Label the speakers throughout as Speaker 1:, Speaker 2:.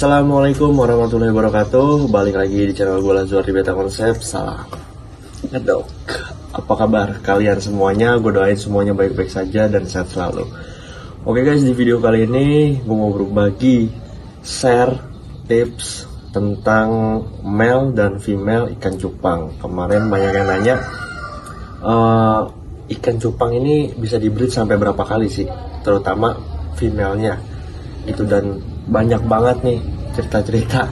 Speaker 1: Assalamualaikum warahmatullahi wabarakatuh. Balik lagi di channel gue Lazwar di Beta Konsep. Salam ngedok. Apa kabar kalian semuanya? Gue doain semuanya baik-baik saja dan sehat selalu. Oke guys, di video kali ini gue mau berbagi share tips tentang male dan female ikan cupang. Kemarin banyak yang nanya, ikan cupang ini bisa di-breed sampai berapa kali sih? Terutama female-nya gitu, dan banyak banget nih cerita-cerita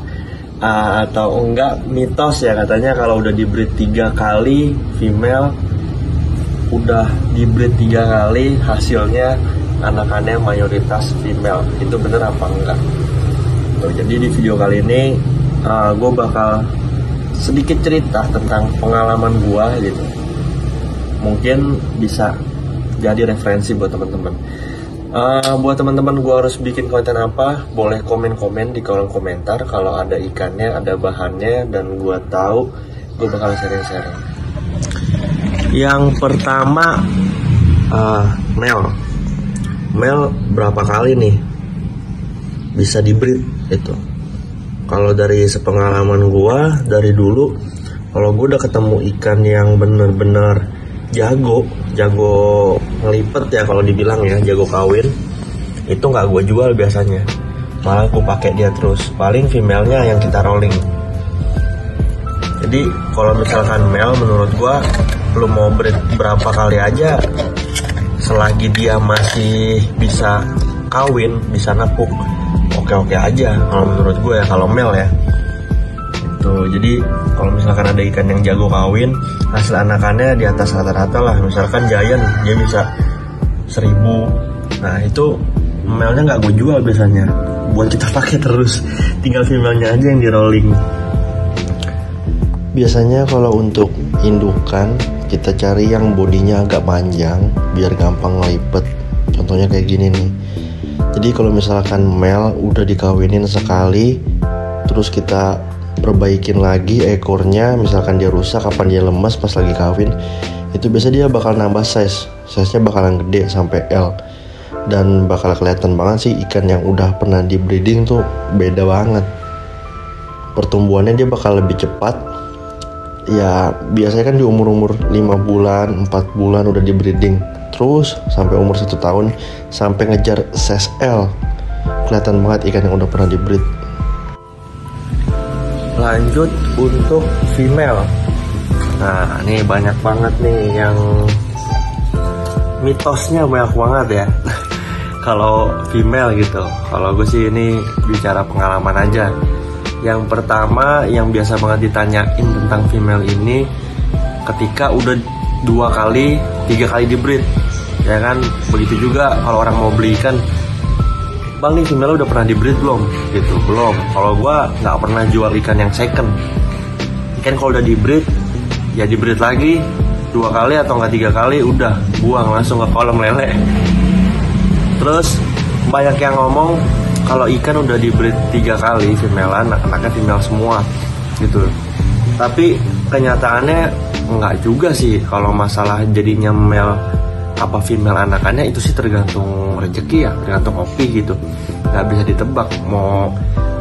Speaker 1: atau enggak mitos ya, katanya kalau udah di-breed 3 kali female, udah di-breed 3 kali hasilnya anakannya mayoritas female. Itu bener apa enggak? Tuh, jadi di video kali ini gue bakal sedikit cerita tentang pengalaman gue gitu, mungkin bisa jadi referensi buat teman-teman. Buat teman-teman, gue harus bikin konten apa, boleh komen-komen di kolom komentar. Kalau ada ikannya, ada bahannya, dan gue tahu, gue bakal sharing-sharing. Yang pertama, male berapa kali nih bisa di-breed itu? Kalau dari sepengalaman gue dari dulu, kalau gue udah ketemu ikan yang bener-bener jago ngelipet ya, kalau dibilang ya, jago kawin, itu nggak gue jual biasanya, malah gue pakai dia terus. Paling female-nya yang kita rolling. Jadi kalau misalkan male, menurut gue lu mau breed berapa kali aja, selagi dia masih bisa kawin, bisa napuk, oke-oke aja kalau menurut gue ya, kalau male ya. Jadi kalau misalkan ada ikan yang jago kawin, hasil anakannya di atas rata-rata lah. Misalkan giant dia bisa 1000, nah itu male-nya nggak gue jual biasanya, buat kita pakai terus, tinggal female-nya aja yang di rolling. Biasanya kalau untuk indukan, kita cari yang bodinya agak panjang biar gampang ngelipet. Contohnya kayak gini nih. Jadi kalau misalkan male udah dikawinin sekali, terus kita perbaikin lagi ekornya, misalkan dia rusak, kapan dia lemas pas lagi kawin, itu biasa dia bakal nambah size-nya bakalan gede sampai L, dan bakal kelihatan banget sih ikan yang udah pernah di breeding tuh beda banget. Pertumbuhannya dia bakal lebih cepat ya, biasanya kan di umur 5 bulan 4 bulan udah di breeding, terus sampai umur 1 tahun sampai ngejar size L, kelihatan banget ikan yang udah pernah di breed. Lanjut untuk female. Nah, ini banyak banget nih yang mitosnya, banyak banget ya. Kalau female gitu, kalau gue sih ini bicara pengalaman aja. Yang pertama yang biasa banget ditanyain tentang female ini, ketika udah 2 kali 3 kali di breed, ya kan. Begitu juga kalau orang mau beli ikan, bang nih female udah pernah di breed belum? Gitu, belum. Kalau gua nggak pernah jual ikan yang second. Ikan kalau udah di breed, ya di breed lagi 2 kali atau nggak 3 kali, udah buang langsung ke kolam lele. Terus banyak yang ngomong kalau ikan udah di breed 3 kali female, anak-anaknya female semua gitu. Tapi kenyataannya nggak juga sih. Kalau masalah jadinya male apa female anakannya, itu sih tergantung rezeki ya, tergantung hobi gitu, nggak bisa ditebak.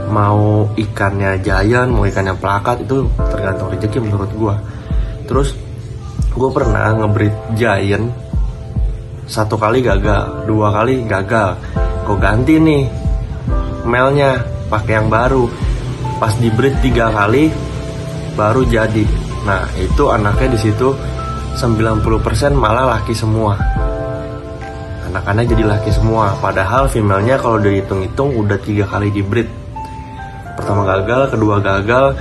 Speaker 1: Mau ikannya giant, mau ikannya plakat, itu tergantung rezeki menurut gua. Terus gue pernah ngebreed giant 1 kali gagal, 2 kali gagal, gue ganti nih male-nya pakai yang baru, pas di breed 3 kali baru jadi. Nah itu anaknya di situ 90% malah laki semua, anak-anak jadi laki semua. Padahal female-nya kalau dihitung-hitung udah 3 kali di breed. Pertama gagal, kedua gagal,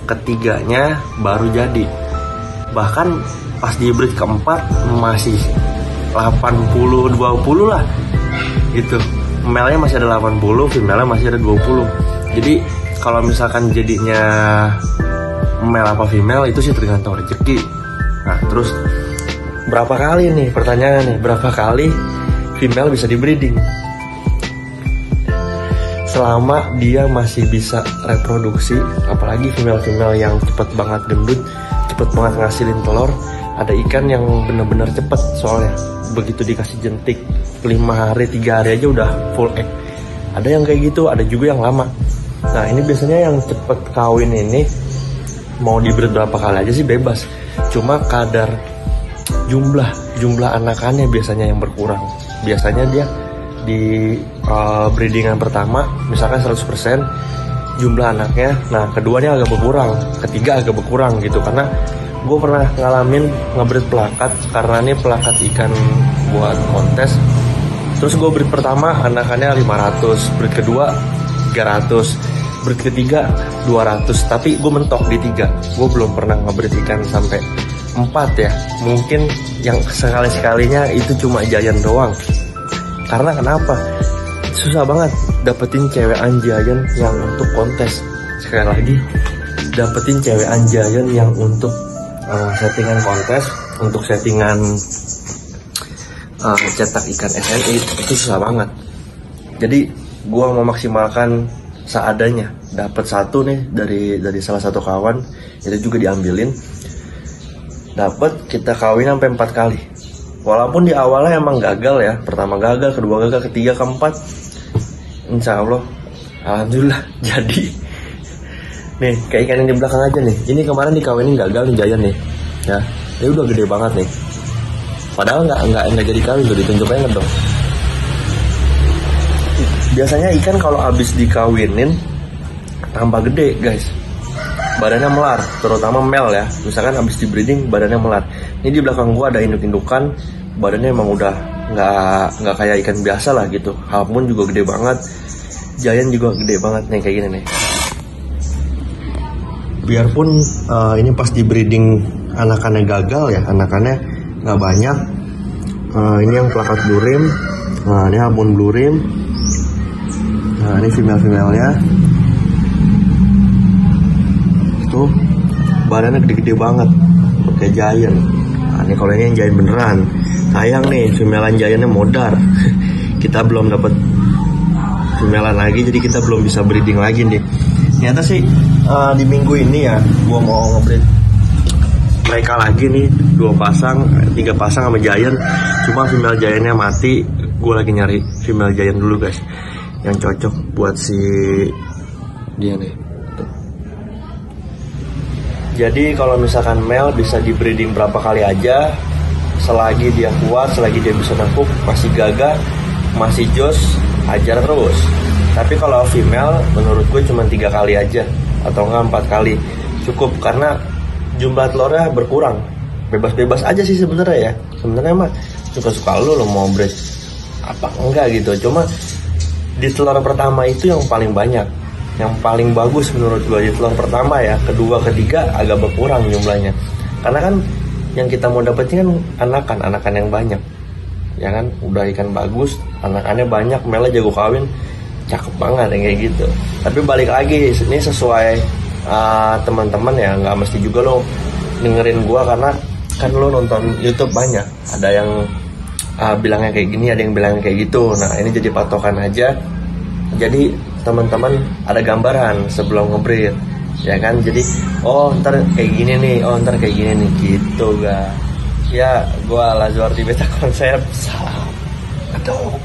Speaker 1: ketiganya baru jadi. Bahkan pas di breed keempat masih 80-20 lah gitu. Male-nya masih ada 80, female-nya masih ada 20. Jadi kalau misalkan jadinya male apa female, itu sih tergantung rezeki. Nah terus berapa kali nih, pertanyaan nih, berapa kali female bisa di breeding? Selama dia masih bisa reproduksi, apalagi female-female yang cepet banget gendut, cepet banget ngasilin telur. Ada ikan yang bener-bener cepet, soalnya begitu dikasih jentik 5 hari 3 hari aja udah full egg. Ada yang kayak gitu, ada juga yang lama. Nah ini biasanya yang cepet kawin ini mau dibreed berapa kali aja sih bebas, cuma kadar jumlah anakannya biasanya yang berkurang. Biasanya dia di breedingan pertama misalkan 100% jumlah anaknya, nah keduanya agak berkurang, ketiga agak berkurang gitu. Karena gue pernah ngalamin ngebreed pelakat, karena ini pelakat ikan buat kontes. Terus gue breed pertama anakannya 500, breed kedua 300, breed ketiga 200, tapi gue mentok di 3. Gue belum pernah ngebreed ikan sampai 4 ya. Mungkin yang sekali-sekalinya itu cuma Giant doang. Karena kenapa? Susah banget dapetin cewek Giant yang untuk kontes. Sekali lagi, dapetin cewek Giant yang untuk settingan kontes, untuk settingan cetak ikan SNI itu susah banget. Jadi gua memaksimalkan seadanya. Dapat satu nih dari salah satu kawan, itu juga diambilin. Dapat kita kawin sampai 4 kali. Walaupun di awalnya emang gagal ya, pertama gagal, kedua gagal, ketiga, keempat, insya Allah, alhamdulillah jadi. Nih kayak ikan yang di belakang aja nih. Ini kemarin dikawinin gagal nih Giant nih. Ya, ini udah gede banget nih. Padahal nggak jadi kawin tuh, ditunjuk aja dong. Biasanya ikan kalau habis dikawinin tambah gede guys, badannya melar, terutama male ya. Misalkan habis di breeding badannya melar. Ini di belakang gua ada induk-indukan, badannya emang udah nggak kayak ikan biasa lah gitu. Halfmoon juga gede banget, Giant juga gede banget nih kayak gini nih. Biarpun ini pas di breeding anakannya gagal ya, anakannya nggak banyak. Ini yang plakat blue rim, nah ini halfmoon blue rim, nah ini female-nya itu badannya gede-gede banget kayak Giant. Nah ini kalau ini yang Giant beneran. Sayang nih female Giantnya modar. Kita belum dapat female lagi, jadi kita belum bisa breeding lagi nih. Ternyata sih di minggu ini ya gua mau ngebreed mereka lagi nih, 2 pasang, 3 pasang sama Giant. Cuma female Giantnya mati. Gue lagi nyari female Giant dulu guys, yang cocok buat si dia nih. Tuh. Jadi kalau misalkan male bisa di breeding berapa kali aja, selagi dia kuat, selagi dia bisa nekuk, masih gagah, masih jos, ajar terus. Tapi kalau female menurut gue cuma 3 kali aja, atau enggak 4 kali cukup, karena jumlah telurnya berkurang. Bebas-bebas aja sih sebenarnya ya. Sebenarnya mah suka-suka lu mau breed apa enggak gitu. Cuma di telur pertama itu yang paling banyak, yang paling bagus menurut gua di telur pertama ya. Kedua, ketiga agak berkurang jumlahnya. Karena kan yang kita mau dapetin kan anakan yang banyak. Ya kan, udah ikan bagus, anakannya banyak, mele jago kawin, cakep banget yang kayak gitu. Tapi balik lagi, ini sesuai teman-teman ya, nggak mesti juga lo dengerin gua, karena kan lo nonton YouTube banyak, ada yang bilangnya kayak gini, ada yang bilangnya kayak gitu. Nah ini jadi patokan aja, jadi teman-teman ada gambaran sebelum ngebreed ya kan. Jadi oh ntar kayak gini nih, oh ntar kayak gini nih gitu ga ya. Gua Lazwardi Beta Konsep, salam aduh.